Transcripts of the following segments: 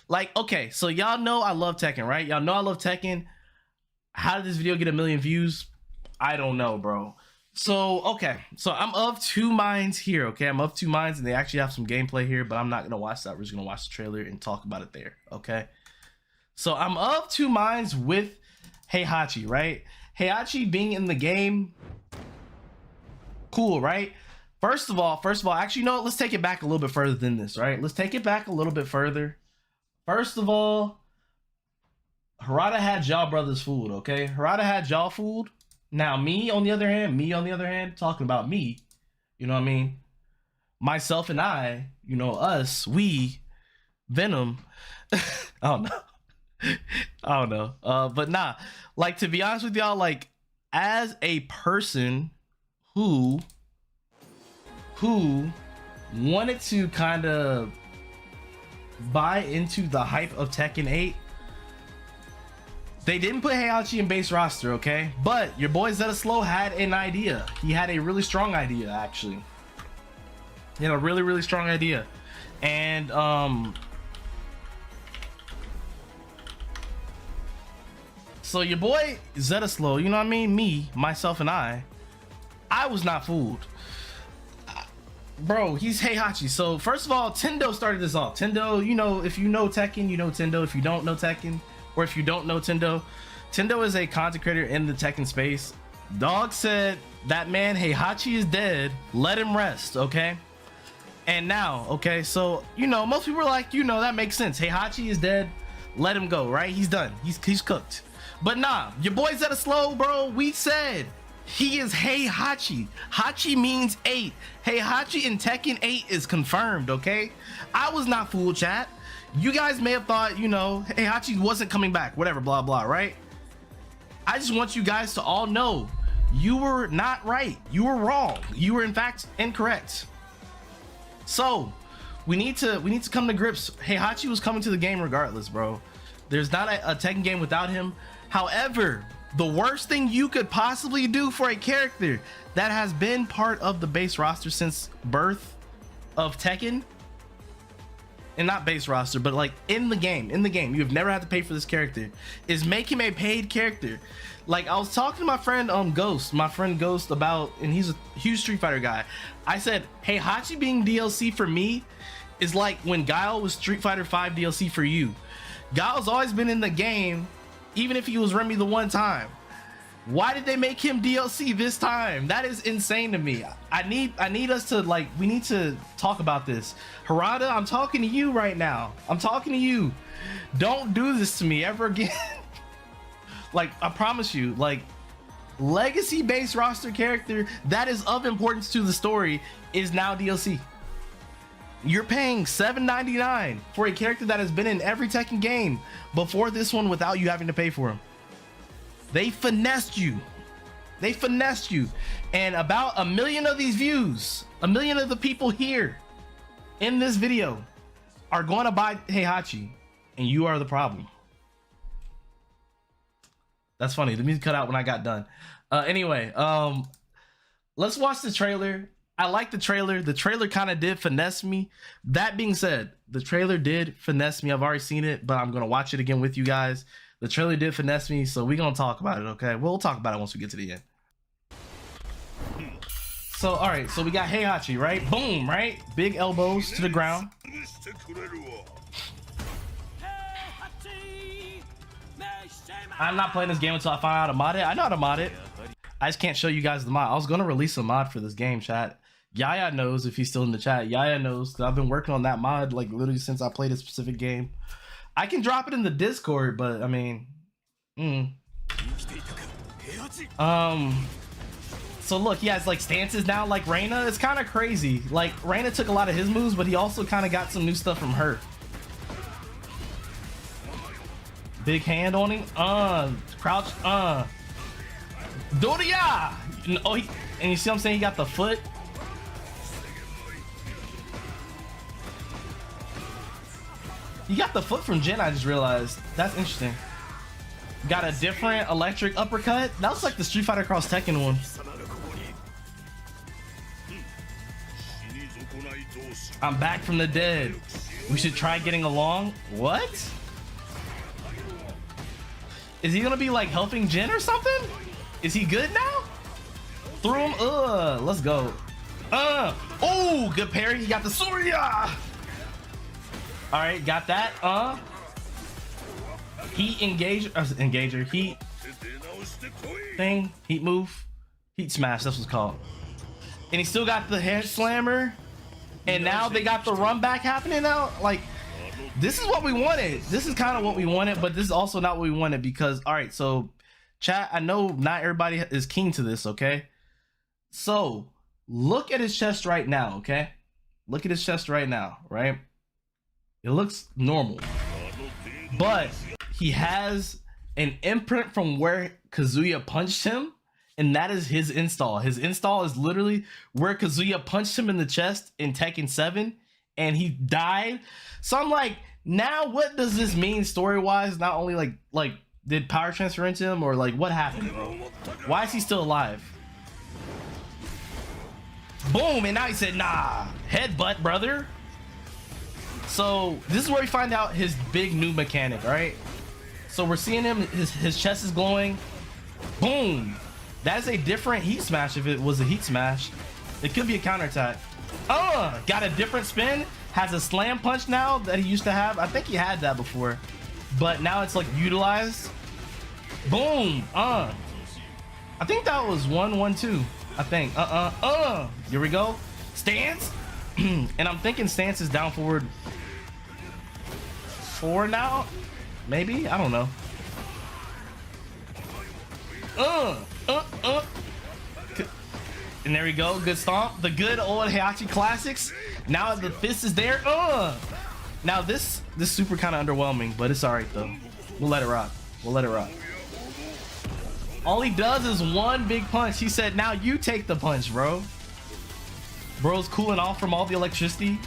Like, okay, so y'all know I love Tekken, right? Y'all know I love Tekken. How did this video get 1 million views? I don't know, bro. So, okay, so I'm of two minds here, okay? I'm of two minds, and they actually have some gameplay here, but I'm not gonna watch that. We're just gonna watch the trailer and talk about it there, okay? So I'm of two minds with Heihachi, right? Heihachi being in the game, cool, right? First of all, actually, you know what? Let's take it back a little bit further than this, right? Let's take it back a little bit further. First of all, Harada had y'all brothers fooled, okay? Harada had y'all fooled. Now, me on the other hand, talking about me, you know what I mean? Myself and I, you know, us, we, Venom, I don't know. But nah, like, to be honest with y'all, like, as a person who wanted to kind of buy into the hype of Tekken 8, they didn't put Heihachi in base roster, okay? But your boy Zeta Slow had an idea. He had a really strong idea, actually. He had a really, really strong idea. And so your boy Zeta Slow, you know what I mean? Me, myself, and I was not fooled. Bro, he's Heihachi. So first of all, Tendo started this off. Tendo, you know, if you know Tekken, you know Tendo. If you don't know Tekken, or if you don't know Tendo, Tendo is a content creator in the Tekken space. Dog said, that man Heihachi is dead, let him rest, okay? And now, okay, so, you know, most people are like, you know, that makes sense. Heihachi is dead, let him go, right? He's done, he's cooked. But nah, your boy Zeta Slow, bro, we said, he is Heihachi. Hachi means 8. Heihachi in Tekken 8 is confirmed, okay? I was not fooled, chat. You guys may have thought, you know, Heihachi wasn't coming back, whatever, blah, blah, right? I just want you guys to all know you were not right. You were wrong. You were, in fact, incorrect. So we need to come to grips. Heihachi was coming to the game regardless, bro. There's not a Tekken game without him. However, the worst thing you could possibly do for a character that has been part of the base roster since birth of Tekken, and not base roster, but like in the game, you've never had to pay for this character, is make him a paid character. Like, I was talking to my friend Ghost about, and he's a huge Street Fighter guy. I said, Heihachi being DLC for me is like when Guile was Street Fighter 5 DLC for you. Guile's always been in the game, even if he was Remy the one time. Why did they make him DLC this time? That is insane to me. I need us to, like, we need to talk about this. Harada, I'm talking to you right now. I'm talking to you. Don't do this to me ever again. Like, I promise you, like, legacy based roster character that is of importance to the story is now DLC. You're paying $7.99 for a character that has been in every Tekken game before this one without you having to pay for him. They finessed you. They finessed you. And about 1 million of these views, 1 million of the people here in this video are going to buy Heihachi, and you are the problem. That's funny. The music cut out when I got done. Anyway, let's watch the trailer. I like the trailer. The trailer kind of did finesse me. That being said, the trailer did finesse me. I've already seen it, but I'm going to watch it again with you guys. The trailer did finesse me, so we're going to talk about it, okay? We'll talk about it once we get to the end. So, all right, so we got Heihachi, right? Boom, right? Big elbows to the ground. I'm not playing this game until I find out how to mod it. I know how to mod it. I just can't show you guys the mod. I was going to release a mod for this game, chat. Yaya knows if he's still in the chat. Yaya knows, because I've been working on that mod, like, literally since I played a specific game. I can drop it in the Discord, but I mean, so look, he has like stances now like Reina. It's kind of crazy. Like, Reina took a lot of his moves, but he also kind of got some new stuff from her. Big hand on him. Crouch. Doria. Oh, and you see what I'm saying? He got the foot. You got the foot from Jin, I just realized. That's interesting. Got a different electric uppercut. That was like the Street Fighter Cross Tekken one. I'm back from the dead. We should try getting along. What? Is he gonna be like helping Jin or something? Is he good now? Threw him. Let's go. Oh, good parry. He got the Surya. All right, got that. Heat engager. Heat thing. Heat move. Heat smash. That's what it's called. And he still got the head slammer. And now they got the run back happening now. Like, this is what we wanted. This is kind of what we wanted, but this is also not what we wanted because, all right, so chat, I know not everybody is keen to this, okay? So look at his chest right now, okay? Look at his chest right now, right? It looks normal, but he has an imprint from where Kazuya punched him, and that is his install. His install is literally where Kazuya punched him in the chest in Tekken 7, and he died. So I'm like, now what does this mean story-wise? Not only like did power transfer into him, or like what happened, bro? Why is he still alive? Boom, and now he said, nah, headbutt, brother. So this is where we find out his big new mechanic, right? So we're seeing him, his chest is glowing. Boom. That's a different heat smash. If it was a heat smash, it could be a counterattack. Got a different spin. Has a slam punch now that he used to have. I think he had that before, but now it's like utilized. Boom. I think that was 1-1-2. I think. Here we go. Stance. And I'm thinking stance is down forward 4 now. Maybe, I don't know. And there we go. Good stomp. The good old Heihachi classics. Now the fist is there. Now this super kind of underwhelming, but it's all right though. We'll let it rock. We'll let it rock. All he does is one big punch. He said, now you take the punch, bro. Bro's cooling off from all the electricity.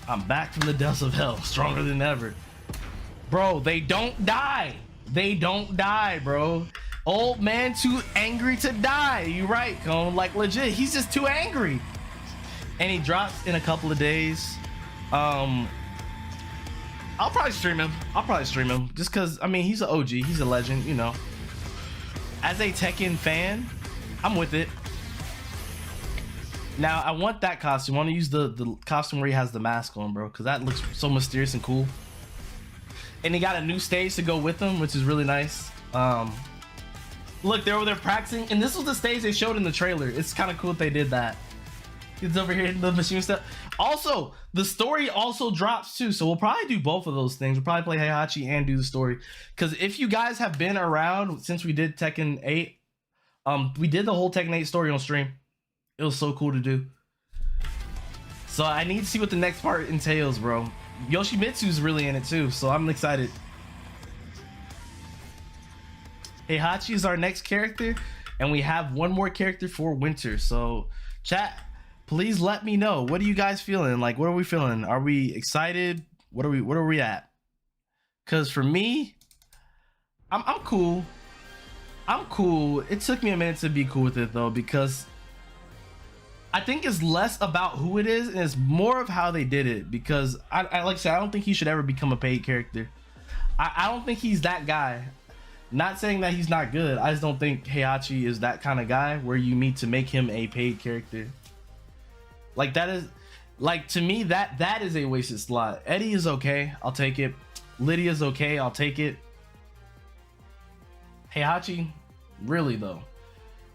I'm back from the depths of hell, stronger than ever. Bro, they don't die. They don't die, bro. Old man too angry to die. You right, Cone. Like legit, he's just too angry. And he drops in a couple of days. I'll probably stream him. Just because, I mean, he's an OG. He's a legend, you know. As a Tekken fan, I'm with it. Now, I want that costume. I want to use the costume where he has the mask on, bro. Because that looks so mysterious and cool. And he got a new stage to go with him, which is really nice. Look, they're over there practicing. And this was the stage they showed in the trailer. It's kind of cool that they did that. He's over here in the machine stuff. Also, the story also drops too, so we'll probably do both of those things. We'll probably play Heihachi and do the story. Because if you guys have been around since we did Tekken 8, we did the whole Tekken 8 story on stream. It was so cool to do. So I need to see what the next part entails, bro. Yoshimitsu's really in it too, so I'm excited. Heihachi is our next character, and we have one more character for winter. So chat, please let me know. What are you guys feeling? Like, what are we feeling? Are we excited? What are we at? Because for me, I'm cool. I'm cool. It took me a minute to be cool with it though, because I think it's less about who it is and it's more of how they did it. Because I like I said, I don't think he should ever become a paid character. I don't think he's that guy. Not saying that he's not good. I just don't think Heihachi is that kind of guy where you need to make him a paid character. Like that is, like to me, that is a wasted slot. Eddie is okay, I'll take it. Lydia's okay, I'll take it. Heihachi, really though.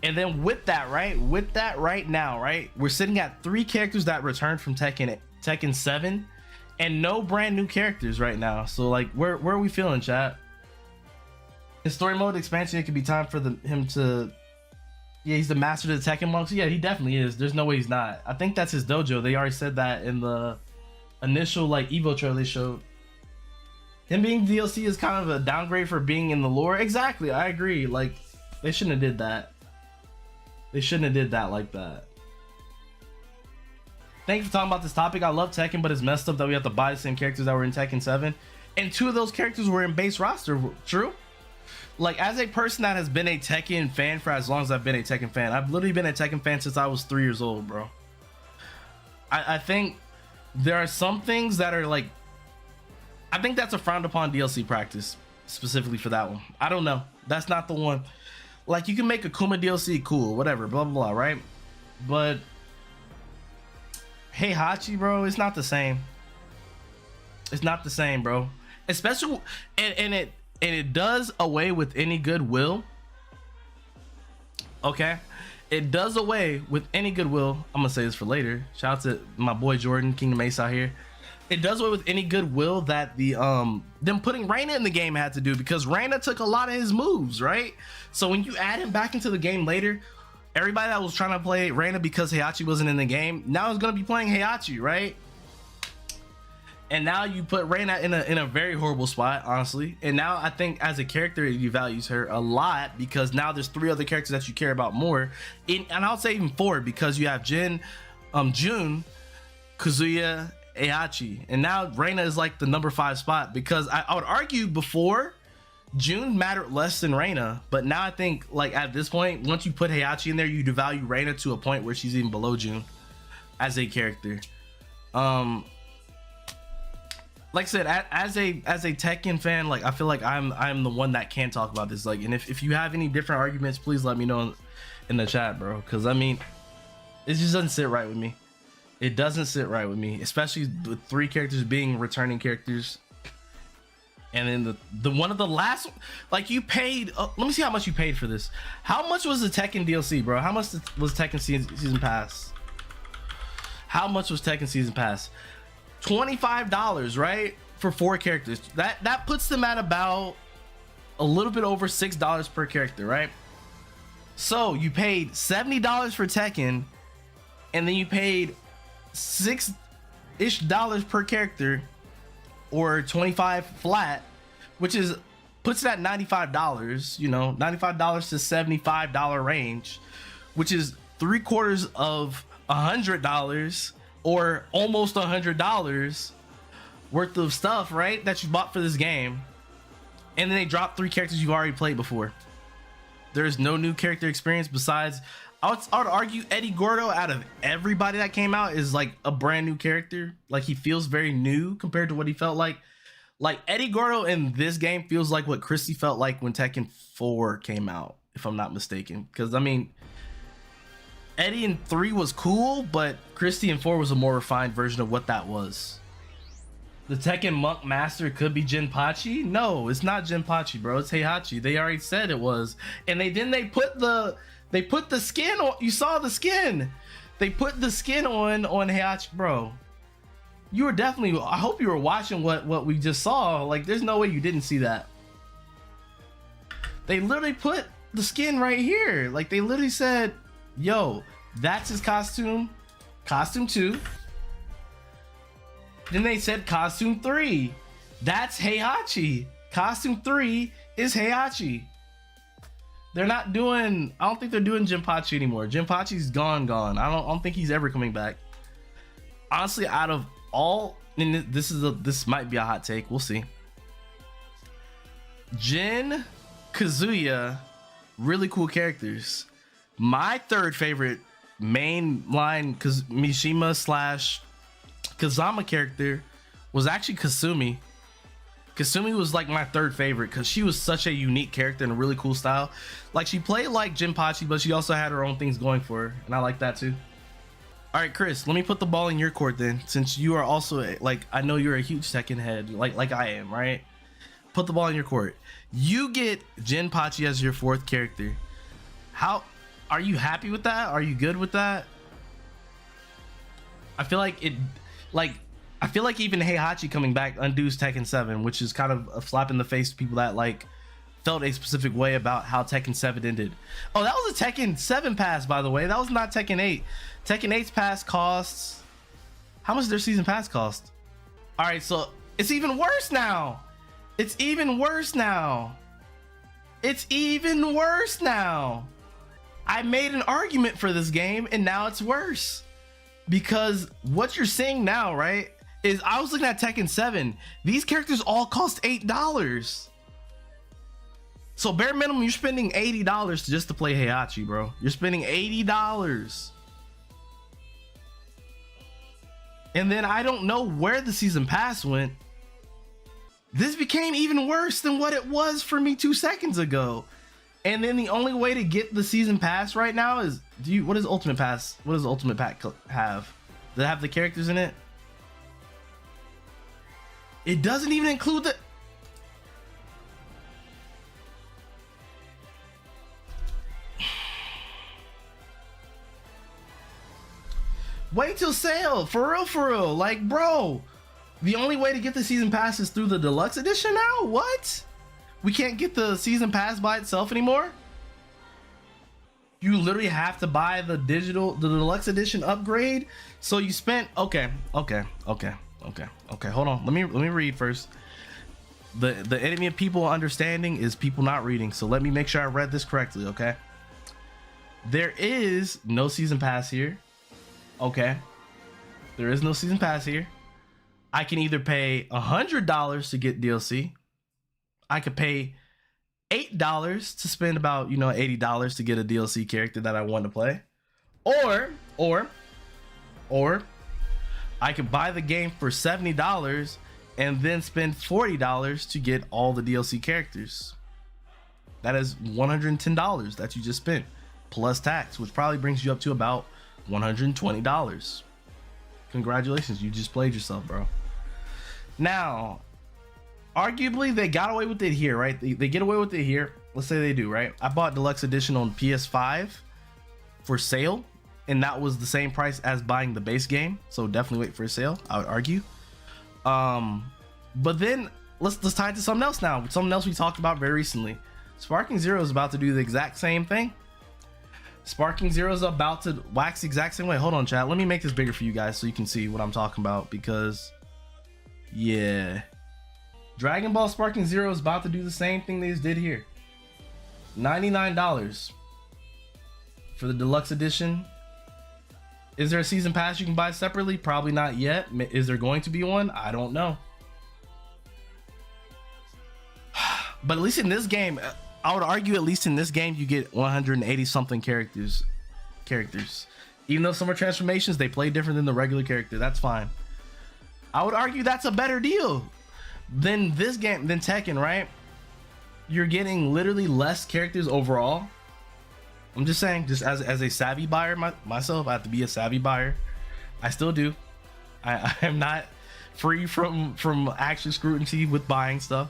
And then with that right now, right, we're sitting at 3 characters that returned from Tekken 7, and no brand new characters right now. So like, where are we feeling, chat? In story mode expansion, it could be time for him to. Yeah, he's the master of the Tekken monks. Yeah, he definitely is. There's no way he's not. I think that's his dojo. They already said that in the initial like Evo trailer they showed. Him being DLC is kind of a downgrade for being in the lore. Exactly, I agree. Like, they shouldn't have did that. They shouldn't have did that like that. Thank you for talking about this topic. I love Tekken, but it's messed up that we have to buy the same characters that were in Tekken 7. And 2 of those characters were in base roster. True? Like, as a person that has been a Tekken fan for as long as I've been a Tekken fan, I've literally been a Tekken fan since I was 3 years old, bro. I think there are some things that are like, I think that's a frowned upon DLC practice specifically for that one. I don't know. That's not the one. Like, you can make a Kuma DLC, cool, whatever, blah, blah, blah, right? But Heihachi, bro, it's not the same. It's not the same, bro. Especially, and it does away with any goodwill. Okay? It does away with any goodwill. I'm gonna say this for later. Shout out to my boy Jordan, Kingdom Ace out here. It does away with any goodwill that the them putting Reina in the game had to do, because Reina took a lot of his moves, right? So when you add him back into the game later, everybody that was trying to play Reina because Heihachi wasn't in the game now is gonna be playing Heihachi, right? And now you put Reina in a very horrible spot, honestly. And now I think as a character, you values her a lot, because now there's 3 other characters that you care about more. And I'll say even 4, because you have Jin, Jun, Kazuya, Heihachi, and now Reina is like the number 5 spot, because I would argue before Jun mattered less than Reina, but now I think like at this point, once you put Heihachi in there, you devalue Reina to a point where she's even below Jun as a character. Like I said, as a Tekken fan, like I feel like I'm the one that can talk about this. Like, and if you have any different arguments, please let me know in the chat, bro. Because I mean, it just doesn't sit right with me. It doesn't sit right with me, especially with 3 characters being returning characters. And then the one of the last, like, you paid. Let me see how much you paid for this. How much was the Tekken DLC, bro? How much was Tekken season pass? How much was Tekken season pass? $25, right, for 4 characters. That puts them at about a little bit over $6 per character, right? So you paid $70 for Tekken, and then you paid $6-ish per character, or 25 flat, which is puts it at $95. You know, $95 to $75 range, which is $3/4 of $100. Or almost $100 worth of stuff, right, that you bought for this game. And then they dropped 3 characters you've already played before. There's no new character experience besides, I would argue Eddie Gordo, out of everybody that came out, is like a brand new character. Like, he feels very new compared to what he felt like. Like, Eddie Gordo in this game feels like what Christy felt like when Tekken 4 came out, if I'm not mistaken. Because I mean, Eddie in 3 was cool, but Christy in 4 was a more refined version of what that was. The Tekken Monk Master could be Jinpachi? No, it's not Jinpachi, bro. It's Heihachi. They already said it was. And they put the skin on. You saw the skin. They put the skin on Heihachi, bro. You were definitely, I hope you were watching what we just saw. Like, there's no way you didn't see that. They literally put the skin right here. Like, they literally said, yo, that's his costume 2. Then they said costume 3, that's Heihachi. Costume 3 is Heihachi. They're not doing, I don't think they're doing Jinpachi anymore. Jinpachi's gone. I don't think he's ever coming back. Honestly, out of all, and this might be a hot take, we'll see. Jin, Kazuya, really cool characters. My 3rd favorite mainline Mishima / Kazama character was actually Kasumi. Kasumi was like my 3rd favorite because she was such a unique character and a really cool style. Like, she played like Jinpachi, but she also had her own things going for her, and I like that too. All right, Chris, let me put the ball in your court then, since you are also, like, I know you're a huge Tekken head, like I am, right? Put the ball in your court. You get Jinpachi as your 4th character. How are you happy with that? Are you good with that? I feel like it, like, I feel like even Heihachi coming back undoes Tekken 7, which is kind of a slap in the face to people that like felt a specific way about how Tekken 7 ended. Oh, that was a Tekken 7 pass, by the way. That was not Tekken 8. Tekken 8's pass costs, how much does their season pass cost? All right, so it's even worse now. It's even worse now. It's even worse now. I made an argument for this game and now it's worse, because what you're seeing now, right, is I was looking at Tekken 7. These characters all cost $8. So bare minimum, you're spending $80 just to play Heihachi, bro. You're spending $80. And then I don't know where the season pass went. This became even worse than what it was for me 2 seconds ago. And then the only way to get the season pass right now is, what does Ultimate Pass, what does Ultimate Pack have? Does it have the characters in it? It doesn't even include the... Wait till sale, for real. Like, bro, the only way to get the season pass is through the deluxe edition now? What? We can't get the season pass by itself anymore? You literally have to buy the deluxe edition upgrade. So you spent, okay. Hold on, let me read first. The enemy of people understanding is people not reading. So let me make sure I read this correctly, okay? There is no season pass here. Okay, there is no season pass here. I can either pay $100 to get DLC. I could pay $8 to spend about, you know, $80 to get a DLC character that I want to play, or I could buy the game for $70 and then spend $40 to get all the DLC characters. That is $110 that you just spent plus tax, which probably brings you up to about $120. Congratulations, you just played yourself, bro. Now, arguably they got away with it here, right? They get away with it here. Let's say they do, right? I bought deluxe edition on PS5 for sale, and that was the same price as buying the base game, so definitely wait for a sale, I would argue. But then let's tie it to something else now. Something else we talked about very recently. Sparking Zero is about to do the exact same thing. Sparking Zero is about to wax the exact same way. Hold on, chat. Let me make this bigger for you guys so you can see what I'm talking about, because yeah, Dragon Ball Sparking Zero is about to do the same thing they just did here. $99 for the deluxe edition. Is there a season pass you can buy separately? Probably not yet. Is there going to be one? I don't know. But at least in this game, I would argue at least in this game you get 180 something characters. Even though some are transformations, they play different than the regular character. That's fine. I would argue that's a better deal than this game, than Tekken, right? You're getting literally less characters overall. I'm just saying, just as a savvy buyer myself, I have to be a savvy buyer. I still do. I am not free from action scrutiny with buying stuff.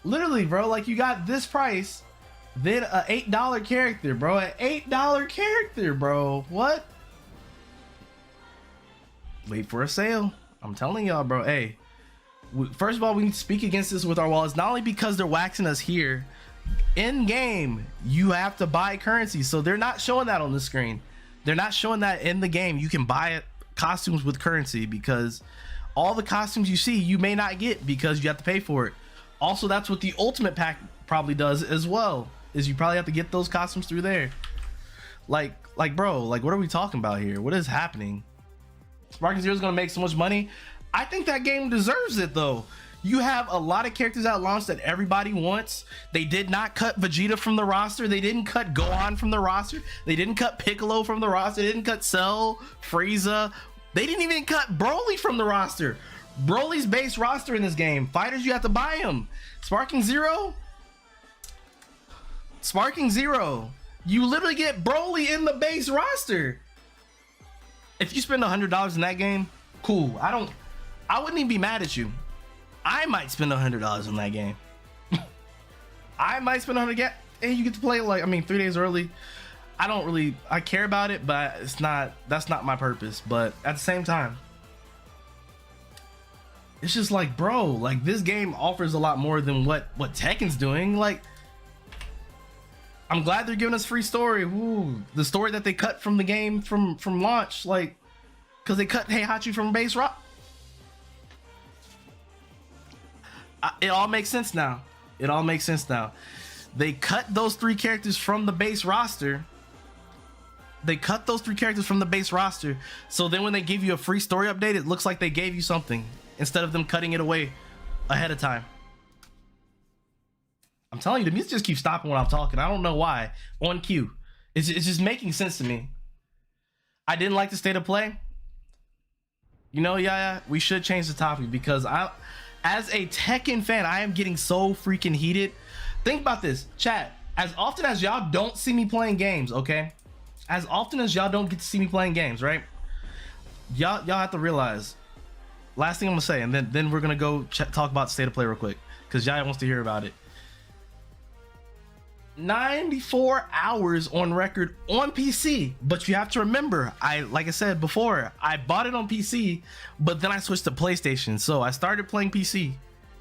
Literally, bro, like you got this price, then a $8 character, bro. An $8 character, bro. What? Wait for a sale. I'm telling y'all, bro. Hey, first of all, we need to speak against this with our wallets. Not only because they're waxing us here, in game you have to buy currency, so they're not showing that on the screen. They're not showing that in the game. You can buy costumes with currency, because all the costumes you see you may not get because you have to pay for it. Also, that's what the ultimate pack probably does as well, is you probably have to get those costumes through there. Like bro, like what are we talking about here? What is happening? Sparking Zero is gonna make so much money. I think that game deserves it though. You have a lot of characters at launch that everybody wants. They did not cut Vegeta from the roster. They didn't cut Gohan from the roster. They didn't cut Piccolo from the roster. They didn't cut Cell, Frieza. They didn't even cut Broly from the roster. Broly's base roster in this game. Fighters, you have to buy them. Sparking Zero. You literally get Broly in the base roster. If you spend $100 in that game, cool. I wouldn't even be mad at you. I might spend $100 in that game. I might spend $100. Hey, you get to play, like, I mean, 3 days early. I care about it, but that's not my purpose. But at the same time, it's just like, bro, like this game offers a lot more than what Tekken's doing. Like, I'm glad they're giving us free story. Ooh, the story that they cut from the game from launch, like, because they cut Heihachi from base rock. It all makes sense now. They cut those 3 characters from the base roster. So then when they give you a free story update, it looks like they gave you something instead of them cutting it away ahead of time. I'm telling you, the music just keeps stopping when I'm talking. I don't know why. On cue. It's just making sense to me. I didn't like the state of play. You know, yeah, we should change the topic because as a Tekken fan, I am getting so freaking heated. Think about this, chat. As often as y'all don't see me playing games, okay? As often as y'all don't get to see me playing games, right? Y'all have to realize. Last thing I'm gonna say, and then we're gonna go talk about state of play real quick, because Yaya wants to hear about it. 94 hours on record on PC, but you have to remember, like I said before, I bought it on PC, but then I switched to PlayStation, so I started playing PC.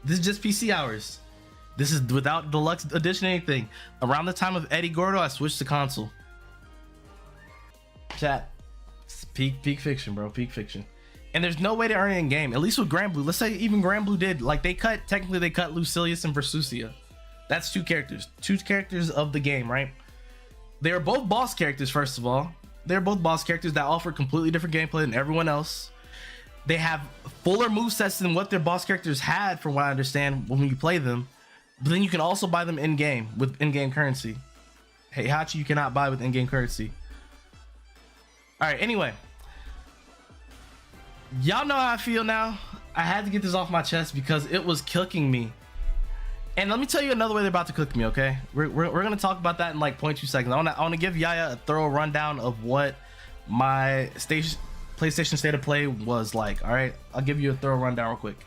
This is just PC hours. This is without deluxe edition anything. Around the time of Eddie Gordo, I switched to console. Chat, it's peak fiction, bro, peak fiction. And there's no way to earn it in game, at least with Grand Blue. Let's say even Grand Blue did, like technically they cut Lucilius and Versusia. That's two characters of the game, right? They are both boss characters. First of all, they're both boss characters that offer completely different gameplay than everyone else. They have fuller movesets than what their boss characters had, from what I understand, when you play them. But then you can also buy them in game with in-game currency. Hey Hachi, you cannot buy with in-game currency. All right, anyway, y'all know how I feel now. I had to get this off my chest because it was cooking me. And let me tell you another way they're about to cook me, okay? We're gonna talk about that in like 0.2 seconds. I wanna give Yaya a thorough rundown of what my PlayStation State of Play was like. All right, I'll give you a thorough rundown real quick.